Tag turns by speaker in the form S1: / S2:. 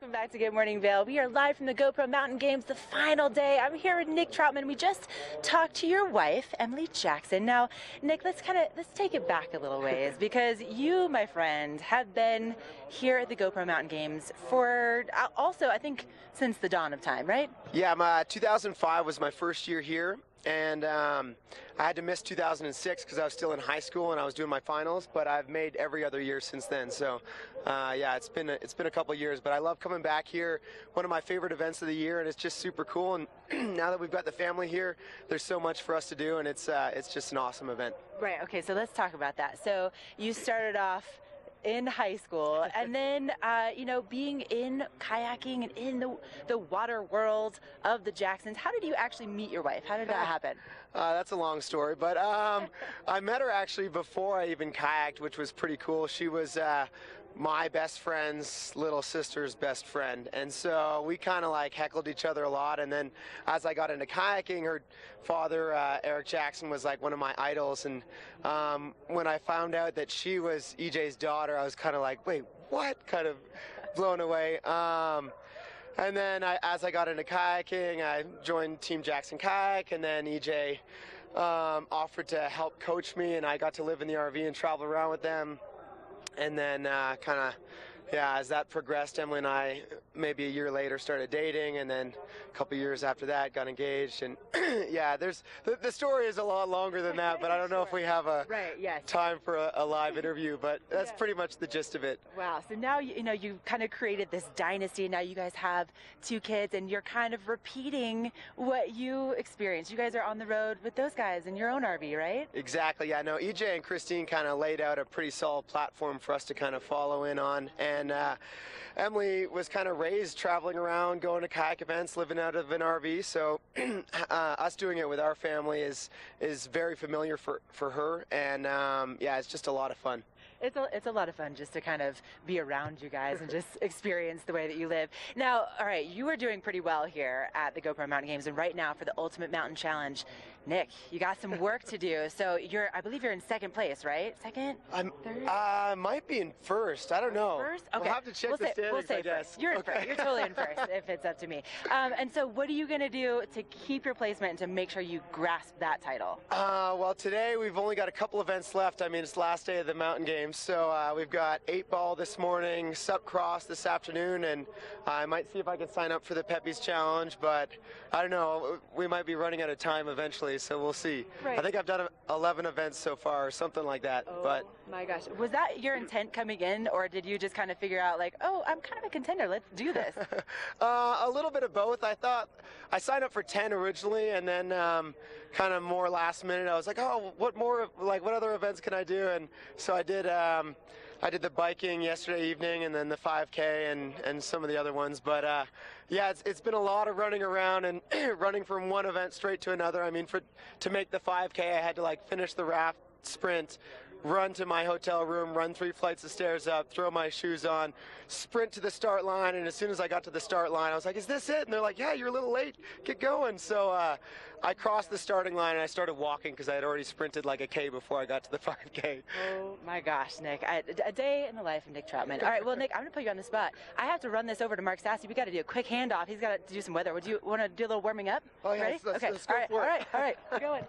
S1: Welcome back to Good Morning Vail. We are live from the GoPro Mountain Games, the final day. I'm here with Nick Troutman. We just talked to your wife, Emily Jackson. Now, Nick, let's take it back a little ways because you, my friend, have been here at the GoPro Mountain Games for also, I think, since the dawn of time, right?
S2: Yeah, 2005 was my first year here. And I had to miss 2006 because I was still in high school and I was doing my finals, but I've made every other year since then. So yeah, it's been a couple years, but I love coming back here. One of my favorite events of the year, and it's just super cool. And now that we've got the family here, there's so much for us to do, and it's just an awesome event.
S1: Right. Okay. So let's talk about that. So you started off in high school, and then you know, being in kayaking and in the water world of the Jacksons. How did you actually meet your wife? How did that happen?
S2: That's a long story, but I met her actually before I even kayaked, which was pretty cool. She was my best friend's little sister's best friend, and so we kind of like heckled each other a lot. And then as I got into kayaking, her father, Eric Jackson, was like one of my idols. And when I found out that she was EJ's daughter, I was kind of like, wait, what? Kind of blown away. And then as I got into kayaking, I joined Team Jackson Kayak, and then EJ offered to help coach me, and I got to live in the RV and travel around with them. And then yeah, as that progressed, Emily and I, maybe a year later, started dating, and then a couple years after that, got engaged. And yeah, the story is a lot longer than that, but I don't know if we have a time for a live interview, but that's pretty much the gist of it.
S1: Wow. So now, you know, you've kind of created this dynasty. Now you guys have 2 kids, and you're kind of repeating what you experienced. You guys are on the road with those guys in your own RV, right?
S2: Exactly. Yeah, no, EJ and Christine kind of laid out a pretty solid platform for us to kind of follow in on. And Emily was kind of raised traveling around, going to kayak events, living out of an RV. So us doing it with our family is very familiar for her. And yeah, it's just a lot of fun.
S1: It's a lot of fun just to kind of be around you guys and just experience the way that you live. Now, all right, you are doing pretty well here at the GoPro Mountain Games, and right now for the Ultimate Mountain Challenge, Nick, you got some work to do. So I believe you're in second place, right? Second? Third?
S2: I might be in first. I don't know.
S1: First? Okay.
S2: We'll have to check the standings, I guess.
S1: You're in first. You're totally in first if it's up to me. And so what are you going to do to keep your placement and to make sure you grasp that title?
S2: Well, today we've only got a couple events left. I mean, it's the last day of the mountain games. So we've got 8-ball this morning, sup cross this afternoon, and I might see if I can sign up for the Pepe's Challenge, but I don't know. We might be running out of time eventually, so we'll see.
S1: Right.
S2: I think I've done 11 events so far, or something like that.
S1: Oh,
S2: but
S1: my gosh. Was that your intent coming in, or did you just kind of figure out like, oh, I'm kind of a contender, let's do this?
S2: A little bit of both. I thought I signed up for 10 originally, and then kind of more last minute, I was like, oh, what other events can I do? And so I did the biking yesterday evening, and then the 5K and some of the other ones. But yeah, it's been a lot of running around and running from one event straight to another. I mean, to make the 5K, I had to like finish the raft sprint, run to my hotel room, run 3 flights of stairs up, throw my shoes on, sprint to the start line. And as soon as I got to the start line, I was like, is this it? And they're like, yeah, you're a little late, get going. So I crossed the starting line and I started walking because I had already sprinted like a K before I got to the 5K.
S1: Oh my gosh, Nick. A day in the life of Nick Troutman. All right, well, Nick, I'm going to put you on the spot. I have to run this over to Mark Sassy. We got to do a quick handoff. He's got to do some weather. Would you want to do a little warming up?
S2: Oh, yeah,
S1: Ready?
S2: let's
S1: Okay.
S2: go for it.
S1: All right. We're going.